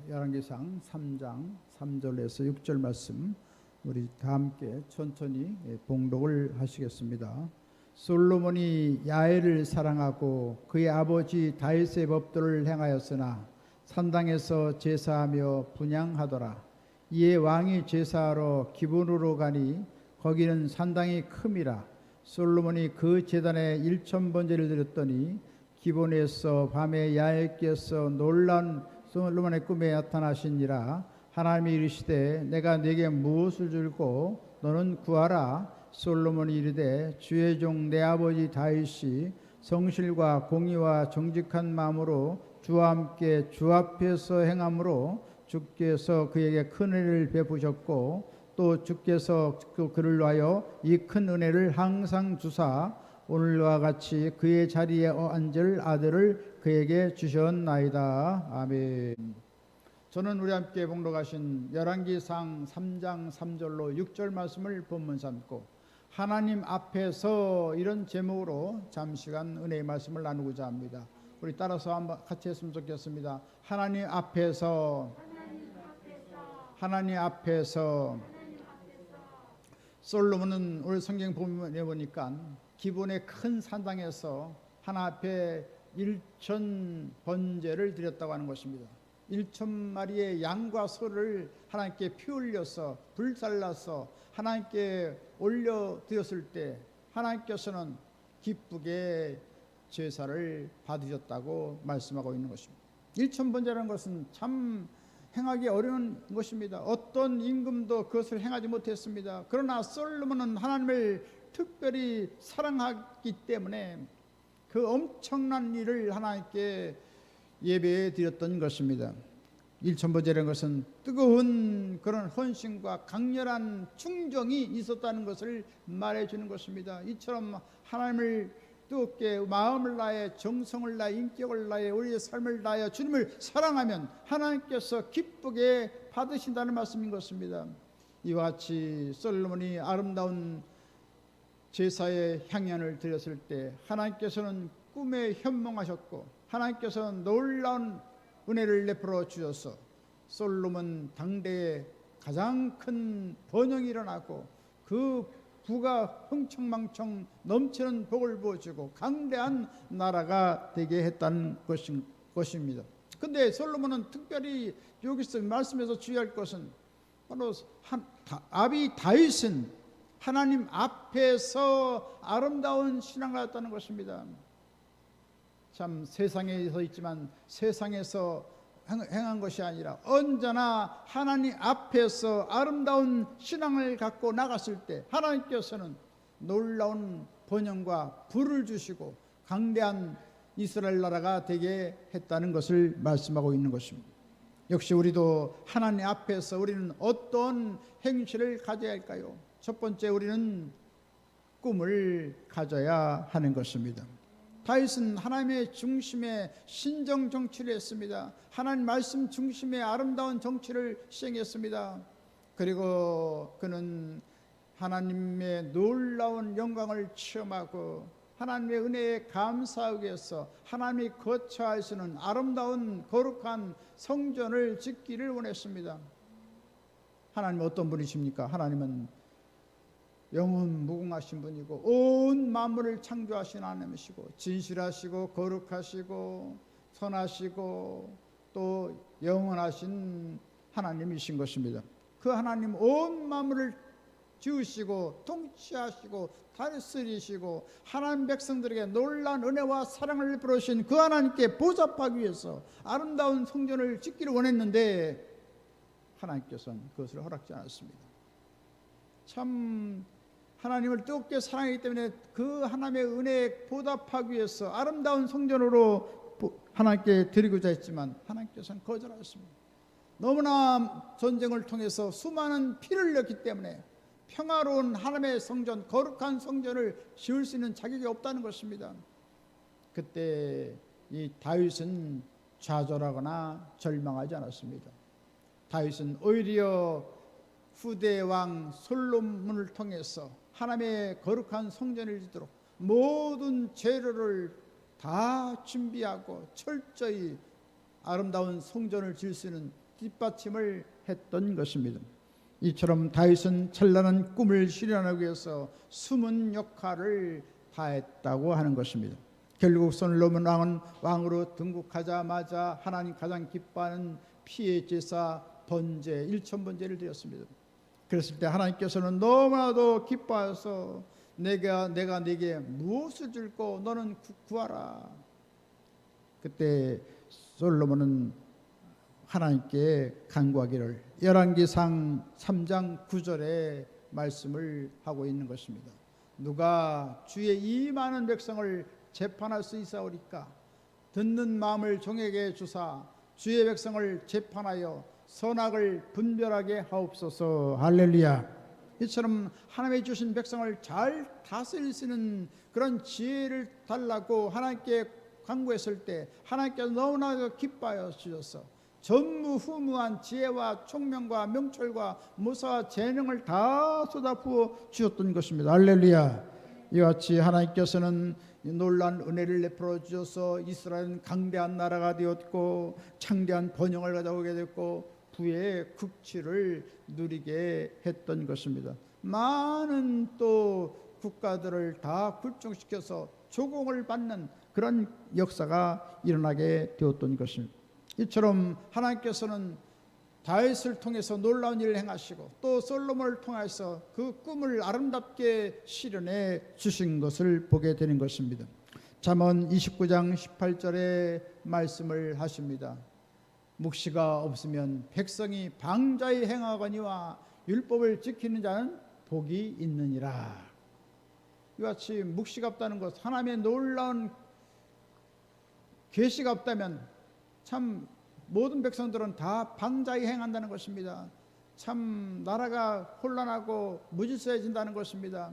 열왕기상 3장 3절에서 6절 말씀 우리 다 함께 천천히 봉독을 하시겠습니다. 솔로몬이 야훼를 사랑하고 그의 아버지 다윗의 법도를 행하였으나 산당에서 제사하며 분향하더라. 이에 왕이 제사하러 기브론으로 가니 거기는 산당이 큼이라. 솔로몬이 그 제단에 1000번제를 드렸더니 기브론에서 밤에 야훼께서 놀란 솔로몬의 꿈에 나타나시니라. 하나님이 이르시되 내가 네게 무엇을 줄고 너는 구하라. 솔로몬이 이르되 주의 종 내 아버지 다윗이 성실과 공의와 정직한 마음으로 주와 함께 주 앞에서 행함으로 주께서 그에게 큰 은혜를 베푸셨고 또 주께서 그를 위하여 이 큰 은혜를 항상 주사 오늘과 같이 그의 자리에 앉을 아들을 그에게 주셨나이다. 아멘. 저는 우리 함께 봉독하신 열왕기상 3장 3절로 6절 말씀을 본문 삼고 하나님 앞에서 이런 제목으로 잠시간 은혜의 말씀을 나누고자 합니다. 우리 따라서 한번 같이 했으면 좋겠습니다. 하나님 앞에서 하나님 앞에서 솔로몬은 오늘 성경 본문에 보니까 기브론의 큰 산당에서 하나 앞에 1000번제를 드렸다고 하는 것입니다. 1000마리의 양과 소를 하나님께 피 흘려서 불살라서 하나님께 올려드렸을 때 하나님께서는 기쁘게 제사를 받으셨다고 말씀하고 있는 것입니다. 1000번제라는 것은 참 행하기 어려운 것입니다. 어떤 임금도 그것을 행하지 못했습니다. 그러나 솔로몬은 하나님을 특별히 사랑하기 때문에 그 엄청난 일을 하나님께 예배해 드렸던 것입니다. 1000번제라는 것은 뜨거운 그런 헌신과 강렬한 충정이 있었다는 것을 말해주는 것입니다. 이처럼 하나님을 뜨겁게 마음을 다해 정성을 다해 인격을 다해 우리의 삶을 다해 주님을 사랑하면 하나님께서 기쁘게 받으신다는 말씀인 것입니다. 이와 같이 솔로몬이 아름다운 제사의 향연을 드렸을 때 하나님께서는 꿈에 현몽하셨고 하나님께서는 놀라운 은혜를 베풀어 주셔서 솔로몬 당대에 가장 큰 번영이 일어나고 그 부가 흥청망청 넘치는 복을 부어주고 강대한 나라가 되게 했다는 것입니다. 그런데 솔로몬은 특별히 여기서 말씀에서 주의할 것은 바로 아비 다윗은 하나님 앞에서 아름다운 신앙을 하였다는 것입니다. 참 세상에 서 있지만 세상에서 행한 것이 아니라 언제나 하나님 앞에서 아름다운 신앙을 갖고 나갔을 때 하나님께서는 놀라운 번영과 부를 주시고 강대한 이스라엘 나라가 되게 했다는 것을 말씀하고 있는 것입니다. 역시 우리도 하나님 앞에서 우리는 어떤 행실을 가져야 할까요? 첫 번째 우리는 꿈을 가져야 하는 것입니다. 다윗은 하나님의 중심에 신정 정치를 했습니다. 하나님 말씀 중심의 아름다운 정치를 시행했습니다. 그리고 그는 하나님의 놀라운 영광을 체험하고 하나님의 은혜에 감사하기 위해서 하나님이 거처하시는 아름다운 거룩한 성전을 짓기를 원했습니다. 하나님은 어떤 분이십니까? 하나님은 영원 무궁하신 분이고 온 만물을 창조하신 하나님이시고 진실하시고 거룩하시고 선하시고 또 영원하신 하나님이신 것입니다. 그 하나님 온 만물을 지으시고 통치하시고 다스리시고 하나님 백성들에게 놀라운 은혜와 사랑을 베푸신 그 하나님께 보답하기 위해서 아름다운 성전을 짓기를 원했는데 하나님께서는 그것을 허락지 않았습니다. 참 하나님을 뜨겁게 사랑하기 때문에 그 하나님의 은혜에 보답하기 위해서 아름다운 성전으로 하나님께 드리고자 했지만 하나님께서는 거절하셨습니다. 너무나 전쟁을 통해서 수많은 피를 흘렸기 때문에 평화로운 하나님의 성전, 거룩한 성전을 지을 수 있는 자격이 없다는 것입니다. 그때 이 다윗은 좌절하거나 절망하지 않았습니다. 다윗은 오히려 후대 왕 솔로몬을 통해서 하나님의 거룩한 성전을 짓도록 모든 재료를 다 준비하고 철저히 아름다운 성전을 지을 수 있는 뒷받침을 했던 것입니다. 이처럼 다윗은 찬란한 꿈을 실현하기 위해서 숨은 역할을 다했다고 하는 것입니다. 결국 솔로몬 왕은 왕으로 등극하자마자 하나님 가장 기뻐하는 피의 제사 번제, 일천번제를 드렸습니다. 그랬을 때 하나님께서는 너무나도 기뻐하셔서 내가 네게 무엇을 줄고 너는 구하라. 그때 솔로몬은 하나님께 간구하기를 열왕기상 3장 9절에 말씀을 하고 있는 것입니다. 누가 주의 이 많은 백성을 재판할 수 있사오리까? 듣는 마음을 종에게 주사 주의 백성을 재판하여 선악을 분별하게 하옵소서. 할렐루야. 이처럼 하나님이 주신 백성을 잘 다스릴 수 있는 그런 지혜를 달라고 하나님께 간구했을 때 하나님께서 너무나 기뻐하여 주셔서 전무후무한 지혜와 총명과 명철과 모사와 재능을 다 쏟아부어 주셨던 것입니다. 할렐루야. 이와 같이 하나님께서는 놀라운 은혜를 베풀어 주셔서 이스라엘은 강대한 나라가 되었고 창대한 번영을 가져오게 됐고 부의 극치를 누리게 했던 것입니다. 많은 또 국가들을 다 굴종시켜서 조공을 받는 그런 역사가 일어나게 되었던 것입니다. 이처럼 하나님께서는 다윗을 통해서 놀라운 일을 행하시고 또 솔로몬을 통해서 그 꿈을 아름답게 실현해 주신 것을 보게 되는 것입니다. 잠언 29장 18절에 말씀을 하십니다. 묵시가 없으면 백성이 방자히 행하거니와 율법을 지키는 자는 복이 있느니라. 이와 같이 묵시가 없다는 것, 하나님의 놀라운 계시가 없다면 참 모든 백성들은 다 방자히 행한다는 것입니다. 참 나라가 혼란하고 무질서해진다는 것입니다.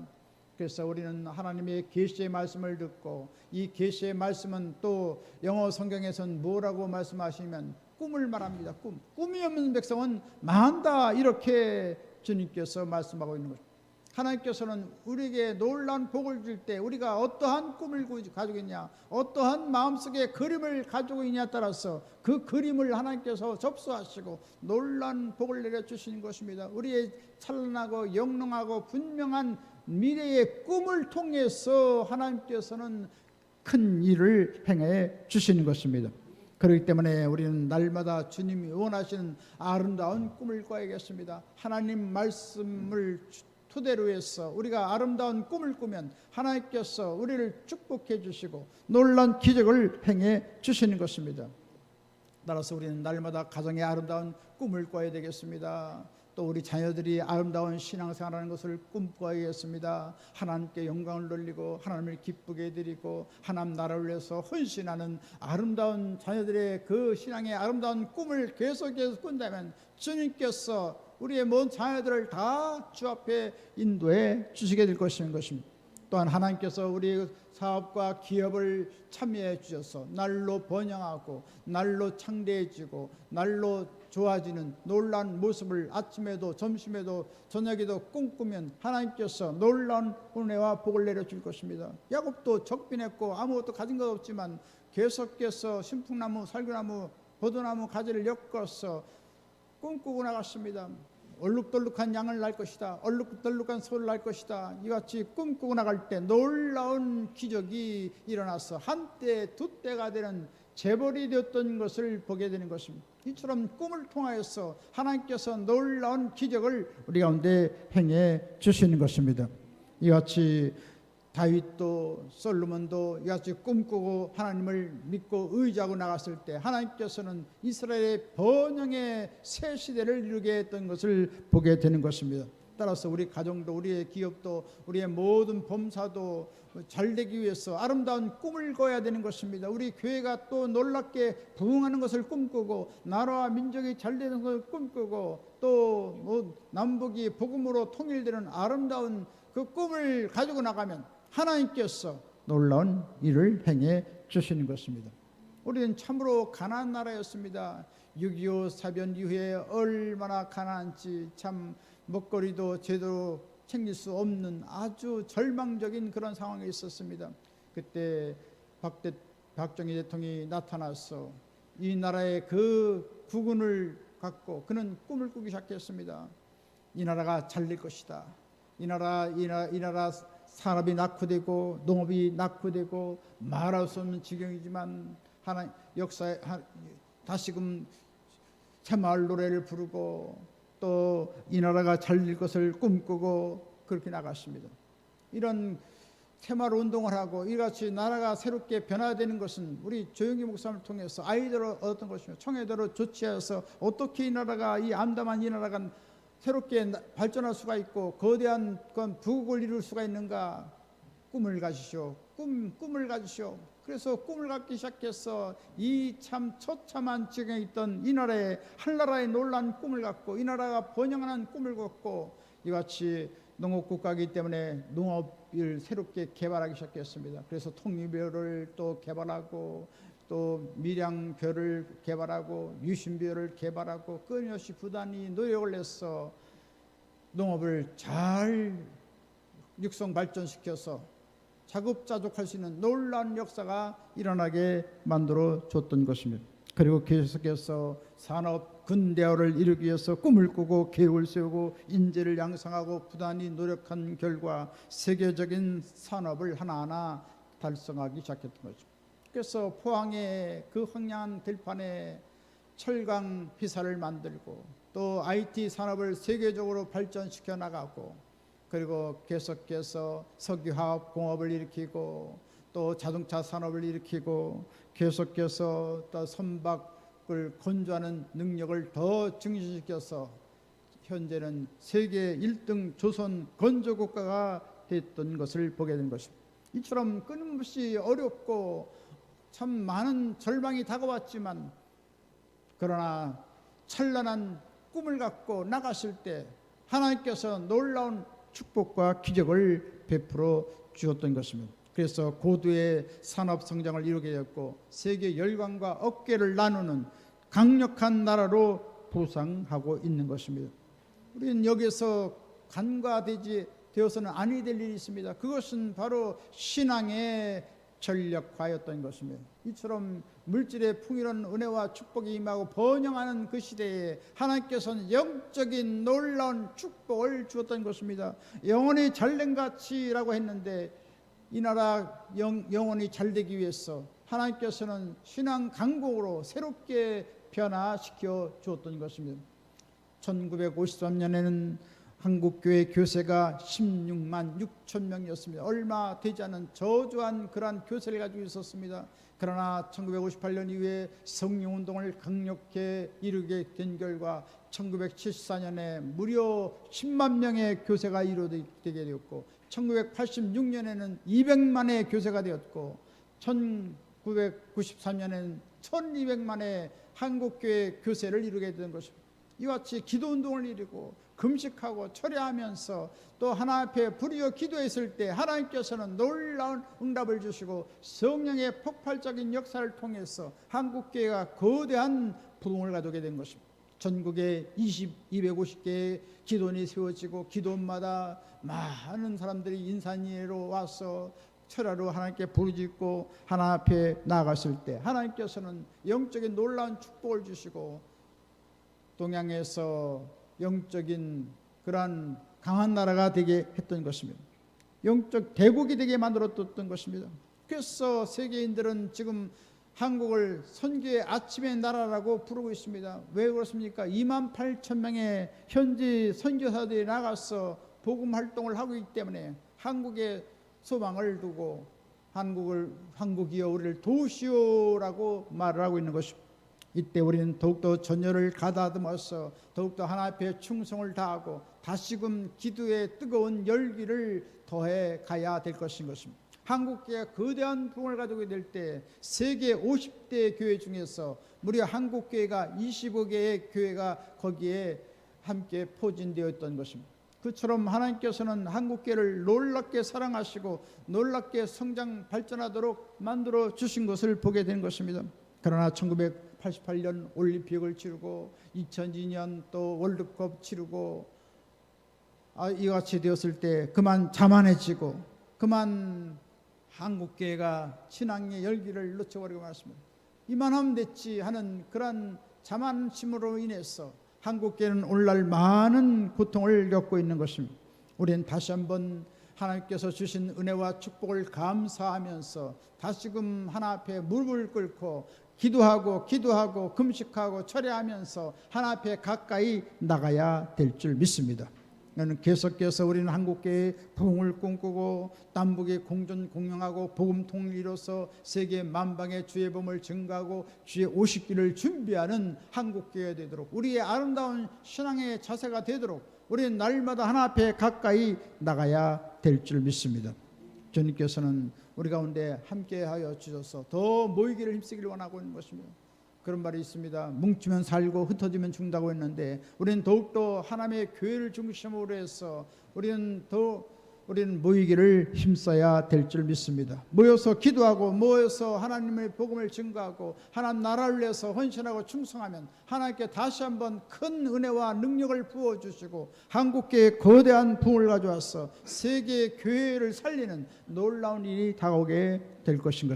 그래서 우리는 하나님의 계시의 말씀을 듣고 이 계시의 말씀은 또 영어 성경에서는 뭐라고 말씀하시면 꿈을 말합니다. 꿈이 없는 백성은 망한다, 이렇게 주님께서 말씀하고 있는 것입니다. 하나님께서는 우리에게 놀라운 복을 줄 때 우리가 어떠한 꿈을 가지고 있냐, 어떠한 마음속에 그림을 가지고 있냐에 따라서 그 그림을 하나님께서 접수하시고 놀라운 복을 내려주시는 것입니다. 우리의 찬란하고 영롱하고 분명한 미래의 꿈을 통해서 하나님께서는 큰 일을 행해 주시는 것입니다. 그렇기 때문에 우리는 날마다 주님이 원하시는 아름다운 꿈을 꿔야겠습니다. 하나님 말씀을 토대로 해서 우리가 아름다운 꿈을 꾸면 하나님께서 우리를 축복해 주시고 놀라운 기적을 행해 주시는 것입니다. 따라서 우리는 날마다 가정의 아름다운 꿈을 꿔야 되겠습니다. 또 우리 자녀들이 아름다운 신앙생활하는 것을 꿈꿔야겠습니다. 하나님께 영광을 돌리고 하나님을 기쁘게 해드리고 하나님 나라를 위해서 헌신하는 아름다운 자녀들의 그 신앙의 아름다운 꿈을 계속해서 꾼다면 주님께서 우리의 모든 자녀들을 다 주 앞에 인도해 주시게 될 것입니다. 또한 하나님께서 우리 사업과 기업을 참여해 주셔서 날로 번영하고 날로 창대해지고 날로 좋아지는 놀라운 모습을 아침에도 점심에도 저녁에도 꿈꾸면 하나님께서 놀라운 은혜와 복을 내려줄 것입니다. 야곱도 적빈했고 아무것도 가진 것 없지만 계속해서 신풍나무, 살구나무, 포도나무 가지를 엮어서 꿈꾸고 나갔습니다. 얼룩덜룩한 양을 낳을 것이다, 얼룩덜룩한 소를 낳을 것이다. 이같이 꿈꾸고 나갈 때 놀라운 기적이 일어나서 한때 두 때가 되는 재벌이 되었던 것을 보게 되는 것입니다. 이처럼 꿈을 통하여서 하나님께서 놀라운 기적을 우리 가운데 행해 주시는 것입니다. 이같이 다윗도 솔로몬도 이같이 꿈꾸고 하나님을 믿고 의지하고 나갔을 때 하나님께서는 이스라엘의 번영의 새 시대를 이루게 했던 것을 보게 되는 것입니다. 따라서 우리 가정도 우리의 기업도 우리의 모든 범사도 잘되기 위해서 아름다운 꿈을 꿔야 되는 것입니다. 우리 교회가 또 놀랍게 부흥하는 것을 꿈꾸고 나라와 민족이 잘되는 것을 꿈꾸고 또 남북이 복음으로 통일되는 아름다운 그 꿈을 가지고 나가면 하나님께서 놀라운 일을 행해 주시는 것입니다. 우리는 참으로 가난한 나라였습니다. 6.25 사변 이후에 얼마나 가난한지 참 먹거리도 제대로 챙길 수 없는 아주 절망적인 그런 상황에 있었습니다. 그때 박정희 대통령이 나타나서 이 나라의 그 국운을 갖고 그는 꿈을 꾸기 시작했습니다. 이 나라가 잘 될 것이다. 이 나라 산업이 낙후되고 농업이 낙후되고 말할 수 없는 지경이지만 하나 역사에 다시금 새마을 노래를 부르고 또 이 나라가 잘 될 것을 꿈꾸고 그렇게 나갔습니다. 이런 새마을 운동을 하고 이같이 나라가 새롭게 변화되는 것은 우리 조영기 목사님을 통해서 아이디어를 얻었던 것이며 청해대로 조치해서 어떻게 이 나라가 이 암담한 이 나라가 새롭게 발전할 수가 있고 거대한 부국을 이룰 수가 있는가. 꿈을 가지시오. 꿈을 가지시오. 그래서 꿈을 갖기 시작해서 이 참 처참한 지경에 있던 이 나라의 한나라의 놀라운 꿈을 갖고 이 나라가 번영하는 꿈을 갖고 이같이 농업국가이기 때문에 농업을 새롭게 개발하기 시작했습니다. 그래서 통유벼를 또 개발하고 또 밀양벼를 개발하고 유심벼를 개발하고 끊임없이 부단히 노력을 해서 농업을 잘 육성 발전시켜서 자급자족할 수 있는 놀라운 역사가 일어나게 만들어 줬던 것입니다. 그리고 계속해서 산업 근대화를 이루기 위해서 꿈을 꾸고 계획을 세우고 인재를 양성하고 부단히 노력한 결과 세계적인 산업을 하나하나 달성하기 시작했던 거죠. 그래서 포항의 그 황량한 들판에 철강 회사를 만들고 또 IT 산업을 세계적으로 발전시켜 나가고 그리고 계속해서 석유화학 공업을 일으키고 또 자동차 산업을 일으키고 계속해서 또 선박을 건조하는 능력을 더 증진시켜서 현재는 세계 1등 조선 건조국가가 됐던 것을 보게 된 것입니다. 이처럼 끊임없이 어렵고 참 많은 절망이 다가왔지만 그러나 찬란한 꿈을 갖고 나갔을 때 하나님께서 놀라운 축복과 기적을 베풀어 주었던 것입니다. 그래서 고도의 산업 성장을 이루게 되었고 세계 열강과 어깨를 나누는 강력한 나라로 부상하고 있는 것입니다. 우리는 여기서 간과되지 되어서는 아니 될 일이 있습니다. 그것은 바로 신앙의 전력화였던 것입니다. 이처럼 물질의 풍요로운 은혜와 축복이 임하고 번영하는 그 시대에 하나님께서는 영적인 놀라운 축복을 주었던 것입니다. 영원히 잘된 가치라고 했는데 이 나라 영원히 잘되기 위해서 하나님께서는 신앙 강국으로 새롭게 변화시켜 주었던 것입니다. 1953년에는 한국교회 교세가 16만 6천 명이었습니다. 얼마 되지 않은 저조한 그러한 교세를 가지고 있었습니다. 그러나 1958년 이후에 성령운동을 강력히 이루게 된 결과 1974년에 무려 10만 명의 교세가 이루어지게 되었고 1986년에는 200만의 교세가 되었고 1993년에는 1200만의 한국교회 교세를 이루게 된 것입니다. 이와 같이 기도운동을 이루고 금식하고 철야하면서 또 하나님 앞에 불이어 기도했을 때 하나님께서는 놀라운 응답을 주시고 성령의 폭발적인 역사를 통해서 한국교회가 거대한 부흥을 가져오게 된 것입니다. 전국에 250개의 기도원이 세워지고 기도원마다 많은 사람들이 인산예로 와서 철야로 하나님께 부르짖고 하나님 앞에 나아갔을 때 하나님께서는 영적인 놀라운 축복을 주시고 동양에서 영적인 그러한 강한 나라가 되게 했던 것입니다. 영적 대국이 되게 만들었던 것입니다. 그래서 세계인들은 지금 한국을 선교의 아침의 나라라고 부르고 있습니다. 왜 그렇습니까? 2만 8천 명의 현지 선교사들이 나가서 복음 활동을 하고 있기 때문에 한국에 소망을 두고 한국이여 우리를 도우시오라고 말을 하고 있는 것입니다. 이때 우리는 더욱더 전열을 가다듬어서 더욱더 하나님 앞에 충성을 다하고 다시금 기도의 뜨거운 열기를 더해 가야 될 것인 것입니다. 한국교회가 거대한 부흥을 가지게 될 때 세계 50대 교회 중에서 무려 한국교회가 25개의 교회가 거기에 함께 포진되어 있던 것입니다. 그처럼 하나님께서는 한국교회를 놀랍게 사랑하시고 놀랍게 성장 발전하도록 만들어 주신 것을 보게 된 것입니다. 그러나 1988년 올림픽을 치르고 2002년 또 월드컵 치르고 이같이 되었을 때 그만 자만해지고 그만 한국교회가 신앙의 열기를 놓쳐버리고 말았습니다. 이만하면 됐지 하는 그런 자만심으로 인해서 한국교회는 오늘날 많은 고통을 겪고 있는 것입니다. 우리는 다시 한번 하나님께서 주신 은혜와 축복을 감사하면서 다시금 하나 앞에 무릎을 꿇고 기도하고 금식하고 철회하면서 하나 앞에 가까이 나가야 될 줄 믿습니다. 나는 계속해서 우리는 한국교회의 부흥을 꿈꾸고 남북의 공존 공영하고 복음 통일로서 세계 만방의 주의 복음을 증가하고 주의 오시기를 준비하는 한국교회가 되도록, 우리의 아름다운 신앙의 자세가 되도록 우리는 날마다 하나 앞에 가까이 나가야 될 줄 믿습니다. 주님께서는 우리 가운데 함께하여 주셔서 더 모이기를 힘쓰기를 원하고 있는 것입니다. 그런 말이 있습니다. 뭉치면 살고 흩어지면 죽는다고 했는데 우리는 더욱더 하나님의 교회를 중심으로 해서 우리는 모이기를 힘써야 될 줄 믿습니다. 모여서 기도하고 모여서 하나님의 복음을 증거하고 하나님 나라를 위해서 헌신하고 충성하면 하나님께 다시 한번 큰 은혜와 능력을 부어주시고 한국교회에 거대한 부흥을 가져와서 세계의 교회를 살리는 놀라운 일이 다가오게 될 것입니다.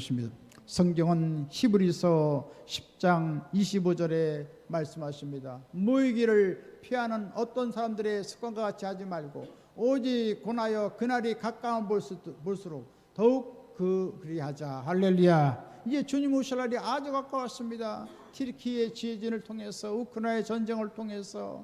성경은 히브리서 10장 25절에 말씀하십니다. 모이기를 피하는 어떤 사람들의 습관과 같이 하지 말고 오직 권하여 그날이 가까운 볼수록 더욱 그리하자. 할렐루야. 이제 주님 오실 날이 아주 가까웠습니다. 튀르키의 지혜진을 통해서 우크라이나의 전쟁을 통해서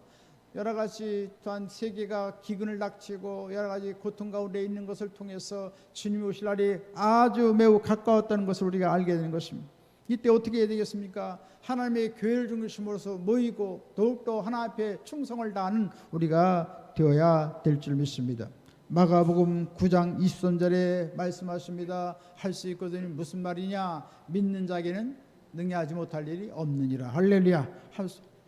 여러 가지 또한 세계가 기근을 닥치고 여러 가지 고통 가운데 있는 것을 통해서 주님이 오실 날이 아주 매우 가까웠다는 것을 우리가 알게 되는 것입니다. 이때 어떻게 해야 되겠습니까? 하나님의 교회를 중심으로서 모이고 더욱더 하나 앞에 충성을 다하는 우리가 되어야 될 줄 믿습니다. 마가복음 9장 23절에 말씀하십니다. 할 수 있거든요. 무슨 말이냐? 믿는 자에게는 능히하지 못할 일이 없느니라. 할렐루야.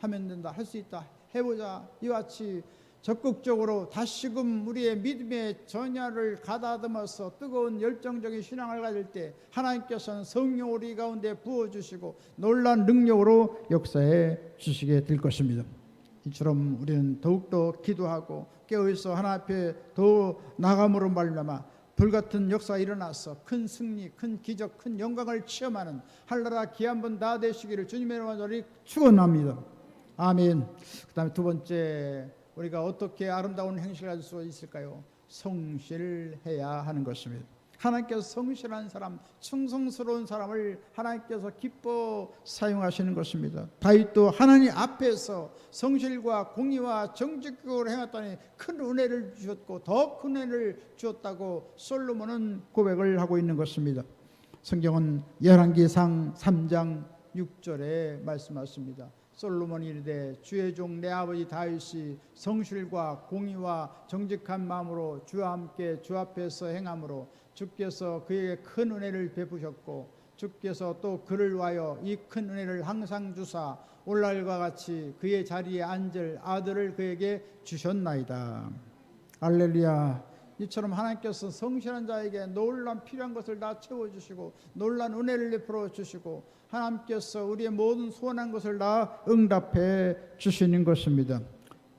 하면 된다. 할 수 있다. 해보자. 이와 같이 적극적으로 다시금 우리의 믿음의 전야를 가다듬어서 뜨거운 열정적인 신앙을 가질 때 하나님께서는 성령 우리 가운데 부어주시고 놀라운 능력으로 역사해 주시게 될 것입니다. 이처럼 우리는 더욱더 기도하고 깨어있어 하나 앞에 더 나감으로 말미암아 불같은 역사가 일어나서 큰 승리, 큰 기적, 큰 영광을 체험하는 한나라 귀한 다 되시기를 주님의 이름으로 축원합니다. 아멘. 그 다음에 두 번째, 우리가 어떻게 아름다운 행실을 가질 수 있을까요? 성실해야 하는 것입니다. 하나님께서 성실한 사람, 충성스러운 사람을 하나님께서 기뻐 사용하시는 것입니다. 다윗도 하나님 앞에서 성실과 공의와 정직으로 행했더니 큰 은혜를 주셨고 더 큰 은혜를 주었다고 솔로몬은 고백을 하고 있는 것입니다. 성경은 열왕기상 3장 6절에 말씀하십니다. 솔로몬이 이르되 주의 종 내 아버지 다윗이 성실과 공의와 정직한 마음으로 주와 함께 주 앞에서 행함으로 주께서 그에게 큰 은혜를 베푸셨고 주께서 또 그를 위하여 이 큰 은혜를 항상 주사 오늘날과 같이 그의 자리에 앉을 아들을 그에게 주셨나이다. 할렐루야. 이처럼 하나님께서 성실한 자에게 놀라운 필요한 것을 다 채워주시고 놀라운 은혜를 베풀어 주시고 하나님께서 우리의 모든 소원한 것을 다 응답해 주시는 것입니다.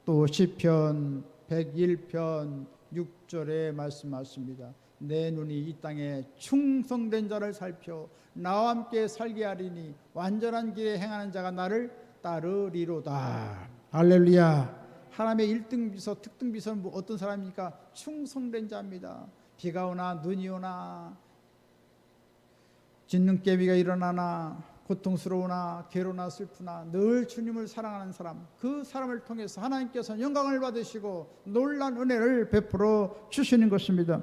또 시편 101편 6절에 말씀하십니다. 내 눈이 이 땅에 충성된 자를 살펴 나와 함께 살게 하리니 완전한 길에 행하는 자가 나를 따르리로다. 할렐루야. 하나님의 1등 비서, 특등 비서는 어떤 사람입니까? 충성된 자입니다. 비가 오나 눈이 오나 진눈깨비가 일어나나 고통스러우나 괴로나 슬프나 늘 주님을 사랑하는 사람, 그 사람을 통해서 하나님께서 영광을 받으시고 놀라운 은혜를 베풀어 주시는 것입니다.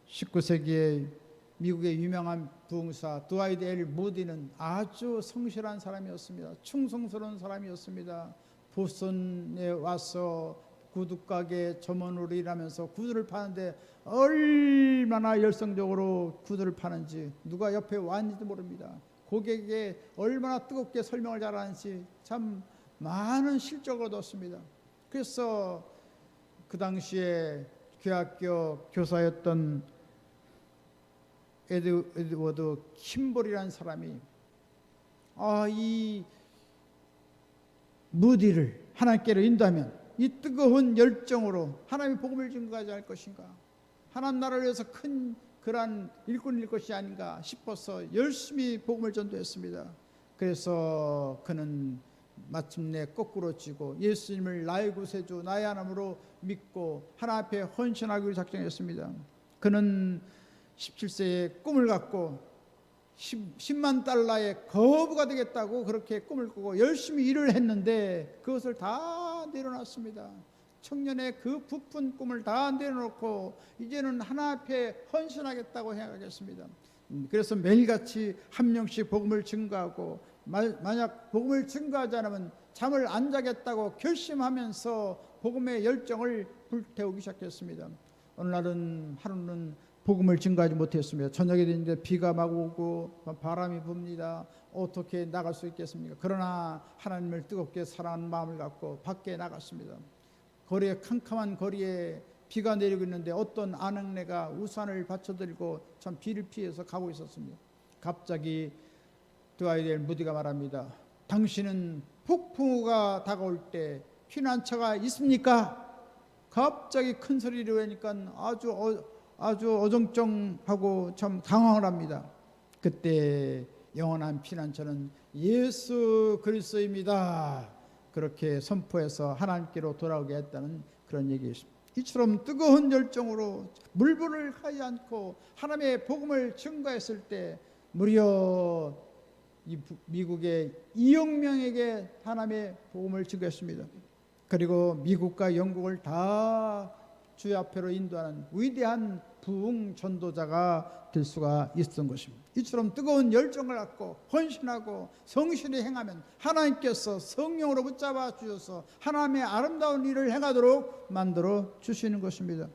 19세기에 미국의 유명한 부흥사 드와이트 엘 무디는 아주 성실한 사람이었습니다. 충성스러운 사람이었습니다. 보스턴에 와서 구두가게 점원으로 일하면서 구두를 파는데 얼마나 열성적으로 구두를 파는지 누가 옆에 왔는지도 모릅니다. 고객에게 얼마나 뜨겁게 설명을 잘하는지 참 많은 실적을 얻었습니다. 그래서 그 당시에 교학교 교사였던 에드워드 킴볼이라는 사람이 이 무디를 하나님께로 인도하면 이 뜨거운 열정으로 하나님의 복음을 증거하지 않을 것인가, 하나님 나라를 위해서 큰 그러한 일꾼일 것이 아닌가 싶어서 열심히 복음을 전도했습니다. 그래서 그는 마침내 거꾸로 쥐고 예수님을 나의 구세주 나의 하나님으로 믿고 하나님 앞에 헌신하기로 작정했습니다. 그는 17세에 꿈을 갖고 10만 달러의 거부가 되겠다고 그렇게 꿈을 꾸고 열심히 일을 했는데 그것을 다 내려놨습니다. 청년의 그 부푼 꿈을 다 내려놓고 이제는 하나님 앞에 헌신하겠다고 생각했습니다. 그래서 매일같이 한 명씩 복음을 증거하고 만약 복음을 증거하지 않으면 잠을 안 자겠다고 결심하면서 복음의 열정을 불태우기 시작했습니다. 오늘날은 하루는 복음을 증거하지 못했습니다. 저녁에 되는데 비가 막 오고 바람이 붑니다. 어떻게 나갈 수 있겠습니까? 그러나 하나님을 뜨겁게 사랑하는 마음을 갖고 밖에 나갔습니다. 거리에 캄캄한 거리에 비가 내리고 있는데 어떤 아낙네가 우산을 받쳐들고 참 비를 피해서 가고 있었습니다. 갑자기 되어야 될 무디가 말합니다. 당신은 폭풍우가 다가올 때 피난처가 있습니까? 갑자기 큰 소리를 하니까 아주 어정쩡하고 참 당황을 합니다. 그때 영원한 피난처는 예수 그리스도입니다. 그렇게 선포해서 하나님께로 돌아오게 했다는 그런 얘기입니다. 이처럼 뜨거운 열정으로 물불을 하지 않고 하나님의 복음을 증거했을 때 무려 이 미국의 2억 명에게 하나님의 복음을 증거했습니다. 그리고 미국과 영국을 다 주의 앞으로 인도하는 위대한 부흥 전도자가 될 수가 있었던 것입니다. 이처럼 뜨거운 열정을 갖고 헌신하고 성실히 행하면 하나님께서 성령으로 붙잡아 주셔서 하나님의 아름다운 일을 행하도록 만들어 주시는 것입니다.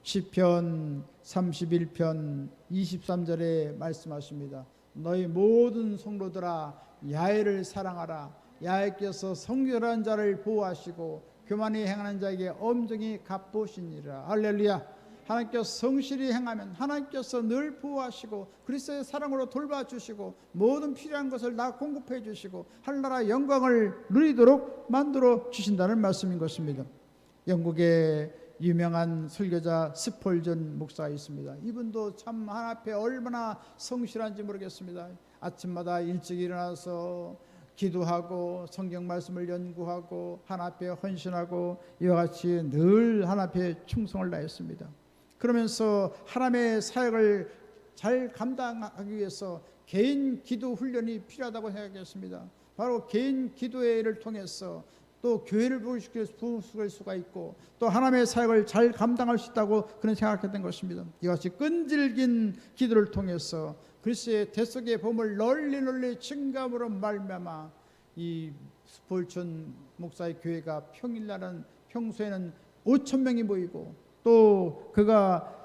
시편 31편 23절에 말씀하십니다. 너희 모든 성도들아 야훼를 사랑하라. 야훼께서 성결한 자를 보호하시고 교만히 행하는 자에게 엄정히 갚으시니라. 할렐루야. 하나님께서 성실히 행하면 하나님께서 늘 보호하시고 그리스도의 사랑으로 돌봐주시고 모든 필요한 것을 다 공급해 주시고 하늘나라 영광을 누리도록 만들어 주신다는 말씀인 것입니다. 영국의 유명한 설교자 스펄전 목사가 있습니다. 이분도 참 하나님 앞에 얼마나 성실한지 모르겠습니다. 아침마다 일찍 일어나서 기도하고 성경 말씀을 연구하고 하나님 앞에 헌신하고 이와 같이 늘 하나님 앞에 충성을 다했습니다. 그러면서 하나님의 사역을 잘 감당하기 위해서 개인 기도 훈련이 필요하다고 생각했습니다. 바로 개인 기도회를 통해서 또 교회를 부흥시킬 수가 있고 또 하나님의 사역을 잘 감당할 수 있다고 그런 생각했던 것입니다. 이같이 끈질긴 기도를 통해서 그리스도의 대속의 복음을 널리 증감으로 말미암아 이 스폴천 목사의 교회가 평일날은 평소에는 5천 명이 모이고 또 그가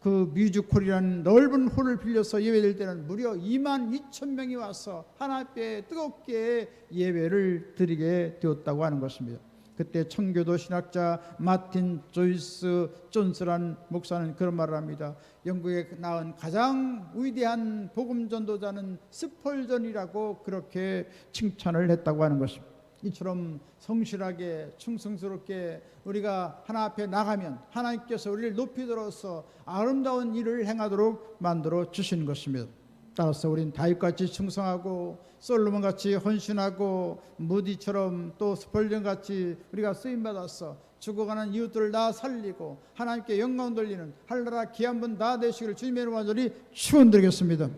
그 뮤지컬이라는 넓은 홀을 빌려서 예배될 때는 무려 2만 2천 명이 와서 하나님 앞에 뜨겁게 예배를 드리게 되었다고 하는 것입니다. 그때 청교도 신학자 마틴 조이스 존스라는 목사는 그런 말을 합니다. 영국에 낳은 가장 위대한 복음 전도자는 스펄전이라고 그렇게 칭찬을 했다고 하는 것입니다. 이처럼 성실하게 충성스럽게 우리가 하나님 앞에 나가면 하나님께서 우리를 높이 들어서 아름다운 일을 행하도록 만들어 주시는 것입니다. 따라서 우리는 다윗같이 충성하고 솔로몬같이 헌신하고 무디처럼 또 스펄전같이 우리가 쓰임받아서 죽어가는 이웃들을 다 살리고 하나님께 영광 돌리는 하늘나라 귀한 분 다 되시기를 주님의 이름으로 간절히 축원드리겠습니다.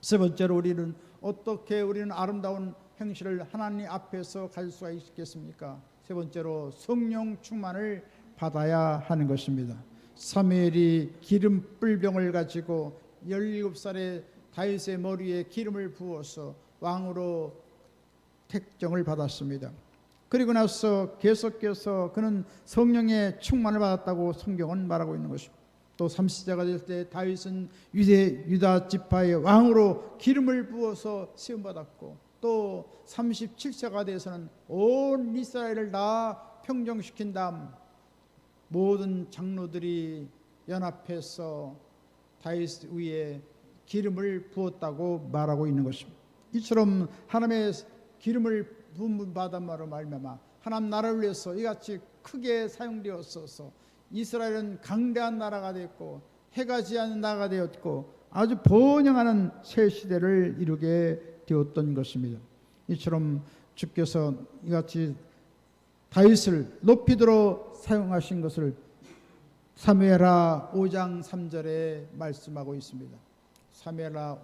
세 번째로 우리는 아름다운 행실을 하나님 앞에서 가질 수가 있겠습니까? 세 번째로 성령 충만을 받아야 하는 것입니다. 사무엘이 기름 뿔병을 가지고 17살의 다윗의 머리에 기름을 부어서 왕으로 택정을 받았습니다. 그리고 나서 계속해서 그는 성령의 충만을 받았다고 성경은 말하고 있는 것입니다. 또 30세가 될 때 다윗은 유다 지파의 왕으로 기름을 부어서 세움받았고 또 37세가 돼서는 온 이스라엘을 다 평정시킨 다음 모든 장로들이 연합해서 다윗 위에 기름을 부었다고 말하고 있는 것입니다. 이처럼 하나님의 기름을 부음 받은 말로 말미암아 하나님 나라를 위해서 이같이 크게 사용되었어서 이스라엘은 강대한 나라가 됐고 해가 지는 나가 되었고 아주 번영하는 새 시대를 이루게 되었던 것입니다. 이처럼 주께서 이같이 다윗을 높이도록 사용하신 것을 사무엘하 5장 3절에 말씀하고 있습니다. 사무엘하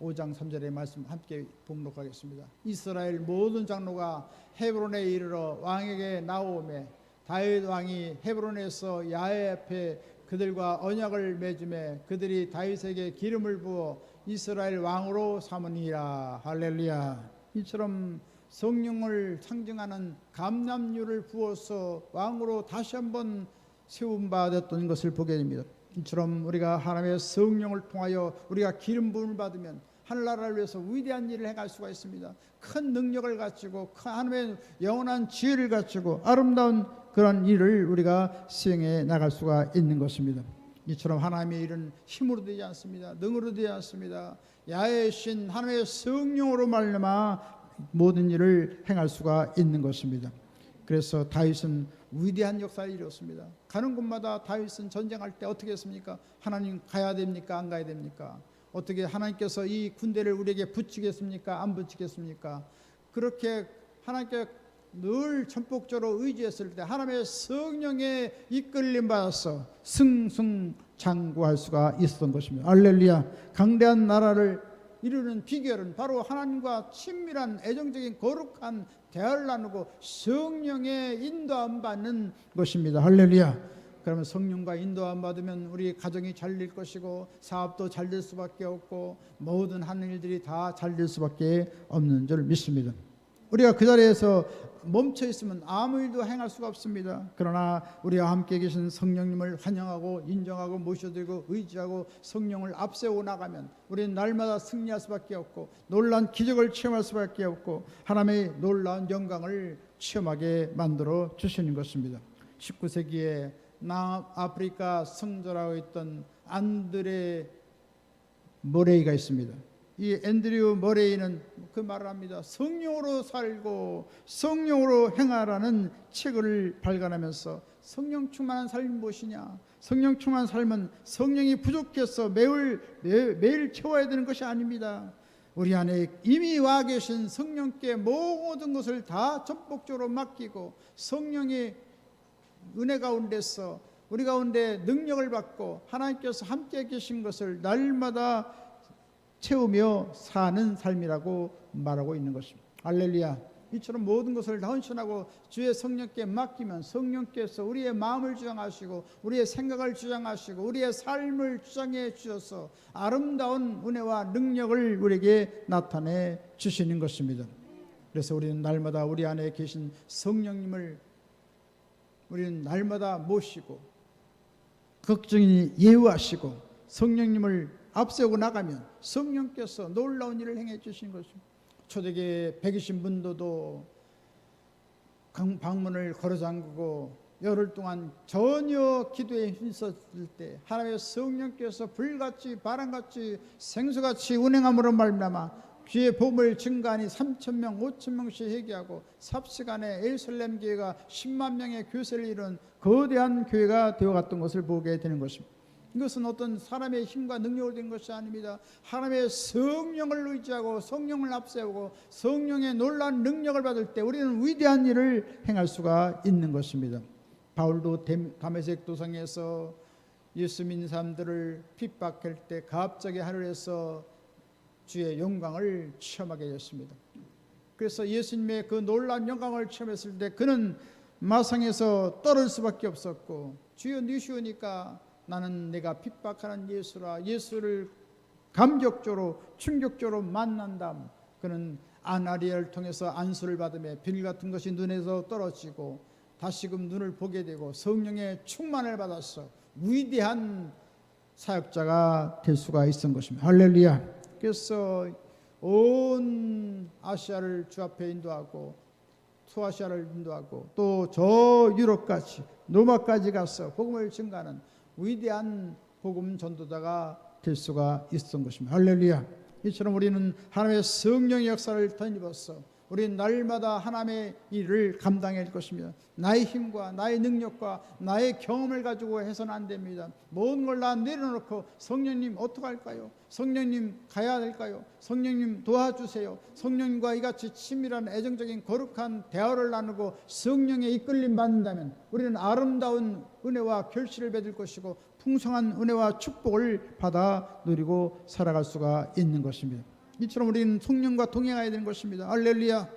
5장 3절의 말씀 함께 봉독하겠습니다. 이스라엘 모든 장로가 헤브론에 이르러 왕에게 나오매 다윗 왕이 헤브론에서 야훼 앞에 그들과 언약을 맺음에 그들이 다윗에게 기름을 부어 이스라엘 왕으로 삼으니라. 할렐루야. 이처럼 성령을 상징하는 감람유를 부어서 왕으로 다시 한번 세움받았던 것을 보게 됩니다. 이처럼 우리가 하나님의 성령을 통하여 우리가 기름 부음을 받으면 하늘나라를 위해서 위대한 일을 행할 수가 있습니다. 큰 능력을 가지고 하나님의 영원한 지혜를 가지고 아름다운 그런 일을 우리가 수행해 나갈 수가 있는 것입니다. 이처럼 하나님의 일은 힘으로 되지 않습니다. 능으로 되지 않습니다. 야훼신 하나님의 성령으로 말미암아 모든 일을 행할 수가 있는 것입니다. 그래서 다윗은 위대한 역사를 이뤘습니다. 가는 곳마다 다윗은 전쟁할 때 어떻게 했습니까? 하나님 가야 됩니까? 안 가야 됩니까? 어떻게 하나님께서 이 군대를 우리에게 붙이겠습니까? 안 붙이겠습니까? 그렇게 하나님께 늘 전폭적으로 의지했을 때 하나님의 성령에 이끌림 받아서 승승장구할 수가 있었던 것입니다. 할렐루야. 강대한 나라를 이루는 비결은 바로 하나님과 친밀한 애정적인 거룩한 대화를 나누고 성령의 인도함 받는 것입니다. 할렐루야. 그러면 성령과 인도함 받으면 우리 가정이 잘 될 것이고 사업도 잘 될 수밖에 없고 모든 하는 일들이 다 잘 될 수밖에 없는 줄 믿습니다. 우리가 그 자리에서 멈춰 있으면 아무 일도 행할 수가 없습니다. 그러나 우리와 함께 계신 성령님을 환영하고 인정하고 모셔드리고 의지하고 성령을 앞세워 나가면 우리는 날마다 승리할 수밖에 없고 놀라운 기적을 체험할 수밖에 없고 하나님의 놀라운 영광을 체험하게 만들어 주시는 것입니다. 19세기에 남아프리카 성전하고 있던 안드레 머레이가 있습니다. 이 앤드류 머레이는 그 말을 합니다. 성령으로 살고 성령으로 행하라는 책을 발간하면서 성령 충만한 삶이 무엇이냐? 성령 충만한 삶은 성령이 부족해서 매일 채워야 되는 것이 아닙니다. 우리 안에 이미 와 계신 성령께 모든 것을 다 전폭적으로 맡기고 성령의 은혜 가운데서 우리 가운데 능력을 받고 하나님께서 함께 계신 것을 날마다 채우며 사는 삶이라고 말하고 있는 것입니다. 할렐루야. 이처럼 모든 것을 다 헌신하고 주의 성령께 맡기면 성령께서 우리의 마음을 주장하시고 우리의 생각을 주장하시고 우리의 삶을 주장해 주셔서 아름다운 은혜와 능력을 우리에게 나타내 주시는 것입니다. 그래서 우리는 날마다 우리 안에 계신 성령님을 우리는 날마다 모시고 걱정이 예우하시고 성령님을 앞세우고 나가면 성령께서 놀라운 일을 행해 주신 것입니다. 초대교회 120 문도도 방문을 걸어 잠그고 열흘 동안 전혀 기도에 힘썼을 때 하나님의 성령께서 불같이 바람같이 생수같이 운행함으로 말미암아 주의 복음을 증거하니 3,000명 5,000명씩 회개하고 삽시간에 예루살렘 교회가 10만 명의 교세를 이룬 거대한 교회가 되어갔던 것을 보게 되는 것입니다. 이것은 어떤 사람의 힘과 능력으로 된 것이 아닙니다. 하나님의 성령을 의지하고 성령을 앞세우고 성령의 놀라운 능력을 받을 때 우리는 위대한 일을 행할 수가 있는 것입니다. 바울도 다메섹 도상에서 예수 믿는 사람들을 핍박할 때 갑자기 하늘에서 주의 영광을 체험하게 되었습니다. 그래서 예수님의 그 놀라운 영광을 체험했을 때 그는 마상에서 떨어질 수밖에 없었고 주여 니시오니까 나는 내가 핍박하는 예수라. 예수를 감격적으로 충격적으로 만난 다음 그는 아나리아를 통해서 안수를 받으며 빌 같은 것이 눈에서 떨어지고 다시금 눈을 보게 되고 성령의 충만을 받아서 위대한 사역자가 될 수가 있었던 것입니다. 할렐루야. 그래서 온 아시아를 주 앞에 인도하고 소아시아를 인도하고 또 저 유럽까지 로마까지 가서 복음을 증가하는 위대한 복음 전도자가 될 수가 있었던 것입니다. 할렐루야. 이처럼 우리는 하나님의 성령의 역사를 덧입어서 우리는 날마다 하나님의 일을 감당해야 할 것입니다. 나의 힘과 나의 능력과 나의 경험을 가지고 해서는 안 됩니다. 모든 걸 다 내려놓고 성령님 어떡할까요? 성령님 가야 될까요? 성령님 도와주세요. 성령님과 이같이 친밀한 애정적인 거룩한 대화를 나누고 성령의 이끌림 받는다면 우리는 아름다운 은혜와 결실을 맺을 것이고 풍성한 은혜와 축복을 받아 누리고 살아갈 수가 있는 것입니다. 이처럼 우리는 성령과 동행해야 되는 것입니다. 할렐루야.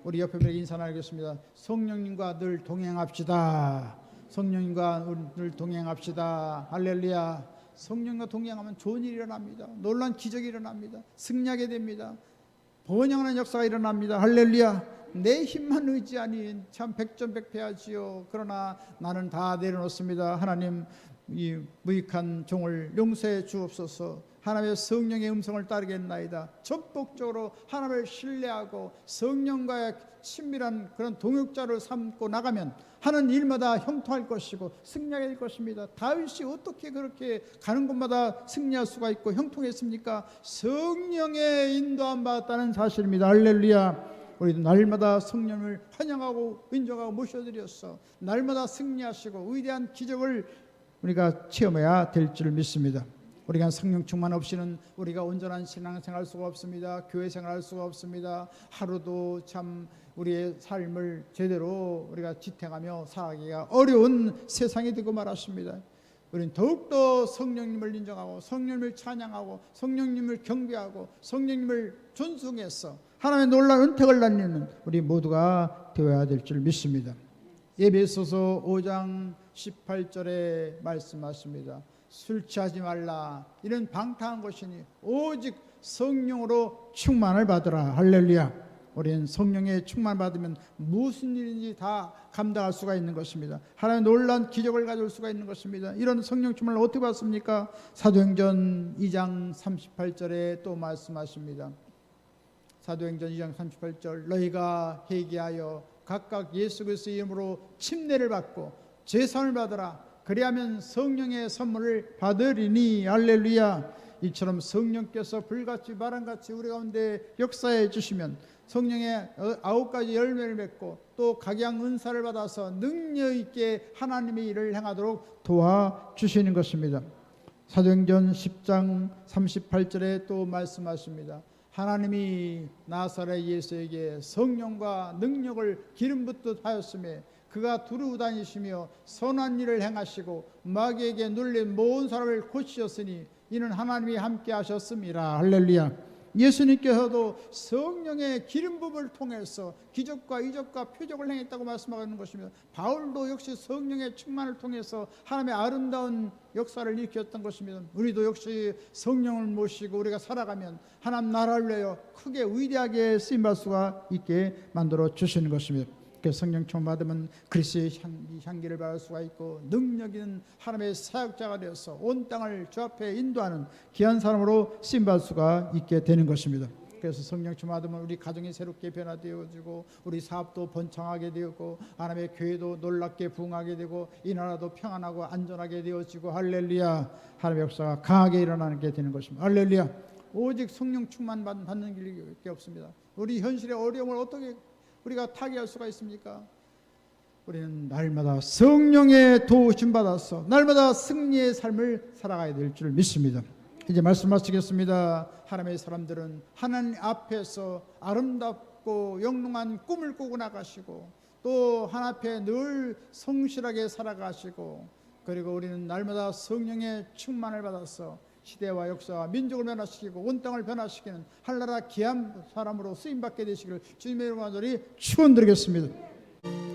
우리 옆에 분에게 인사 나누겠습니다. 성령님과 늘 동행합시다. 성령님과 늘 동행합시다. 할렐루야. 성령과 동행하면 좋은 일이 일어납니다. 놀라운 기적이 일어납니다. 승리하게 됩니다. 번영하는 역사가 일어납니다. 할렐루야. 내 힘만 의지하니 참 백전백패하지요. 그러나 나는 다 내려놓습니다. 하나님, 이 무익한 종을 용서해 주옵소서. 하나님의 성령의 음성을 따르겠나이다. 전폭적으로 하나님을 신뢰하고 성령과의 친밀한 그런 동역자를 삼고 나가면 하는 일마다 형통할 것이고 승리하게 될 것입니다. 다윗이 어떻게 그렇게 가는 곳마다 승리할 수가 있고 형통했습니까? 성령의 인도함 받았다는 사실입니다. 할렐루야. 우리도 날마다 성령을 환영하고 인정하고 모셔드렸어. 날마다 승리하시고 위대한 기적을 우리가 체험해야 될 줄 믿습니다. 우리가 성령 충만 없이는 우리가 온전한 신앙생활 할 수가 없습니다. 교회 생활할 수가 없습니다. 하루도 참 우리의 삶을 제대로 우리가 지탱하며 살아가기가 어려운 세상이 되고 말았습니다. 우리는 더욱더 성령님을 인정하고 성령님을 찬양하고 성령님을 경배하고 성령님을 존중해서 하나님의 놀라운 은택을 나누는 우리 모두가 되어야 될 줄 믿습니다. 에베소서 5장 18절에 말씀하십니다. 술 취하지 말라. 이는 방탕한 것이니 오직 성령으로 충만을 받으라. 할렐루야. 우리는 성령의 충만 받으면 무슨 일인지 다 감당할 수가 있는 것입니다. 하나님의 놀라운 기적을 가져올 수가 있는 것입니다. 이런 성령 충만을 어떻게 받습니까? 사도행전 2장 38절에 또 말씀하십니다. 사도행전 2장 38절 너희가 회개하여 각각 예수 그리스도의 이름으로 침례를 받고 제사를 받으라. 그리하면 성령의 선물을 받으리니. 할렐루야. 이처럼 성령께서 불같이 바람같이 우리 가운데 역사해 주시면 성령의 9가지 열매를 맺고 또 각양 은사를 받아서 능력 있게 하나님의 일을 행하도록 도와주시는 것입니다. 사도행전 10장 38절에 또 말씀하십니다. 하나님이 나사렛 예수에게 성령과 능력을 기름 붓듯 하였으며 그가 두루 다니시며 선한 일을 행하시고 마귀에게 눌린 모든 사람을 고치셨으니 이는 하나님이 함께 하셨습니다. 할렐루야. 예수님께서도 성령의 기름 부음을 통해서 기적과 이적과 표적을 행했다고 말씀하는 것입니다. 바울도 역시 성령의 충만을 통해서 하나님의 아름다운 역사를 일으켰던 것입니다. 우리도 역시 성령을 모시고 우리가 살아가면 하나님 나라를 위하여 크게 위대하게 쓰임받을 수가 있게 만들어 주시는 것입니다. 성령 충만 받으면 그리스도의 향기를 받을 수가 있고 능력 있는 하나님의 사역자가 되어서 온 땅을 주 앞에 인도하는 귀한 사람으로 쓰임받을 수가 있게 되는 것입니다. 그래서 성령 충만 받으면 우리 가정이 새롭게 변화되어지고 우리 사업도 번창하게 되었고 하나님의 교회도 놀랍게 부흥하게 되고 이 나라도 평안하고 안전하게 되어지고 할렐루야. 하나님의 역사가 강하게 일어나는 게 되는 것입니다. 할렐루야. 오직 성령 충만 받는 길밖에 없습니다. 우리 현실의 어려움을 어떻게 우리가 타개할 수가 있습니까? 우리는 날마다 성령의 도우심 받아서 날마다 승리의 삶을 살아가야 될 줄 믿습니다. 이제 말씀 마치겠습니다. 하나님의 사람들은 하나님 앞에서 아름답고 영롱한 꿈을 꾸고 나가시고 또 하나님 앞에 늘 성실하게 살아가시고 그리고 우리는 날마다 성령의 충만을 받아서 시대와 역사와 민족을 변화시키고 온 땅을 변화시키는 한나라 귀한 사람으로 쓰임받게 되시기를 주님의 이름으로 간절히 축원드리겠습니다.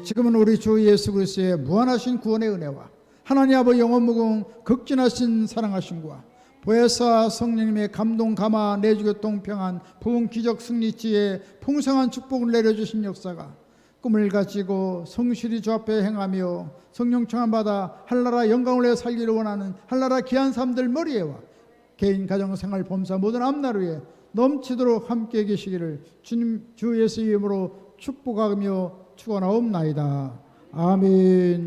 지금은 우리 주 예수 그리스도의 무한하신 구원의 은혜와 하나님 아버지 영원무궁 극진하신 사랑하심과 보혜사 성령님의 감동 감화 내주교통 평안 부흥 기적 승리 지혜 풍성한 축복을 내려주신 역사가 꿈을 가지고 성실히 주 앞에 행하며 성령 충만 받아 한나라 영광을 내 살기를 원하는 한나라 귀한 사람들 머리에와 개인 가정 생활 범사 모든 앞나루에 넘치도록 함께 계시기를 주님 주 예수 이름으로 축복하며 축원하옵나이다. 아멘.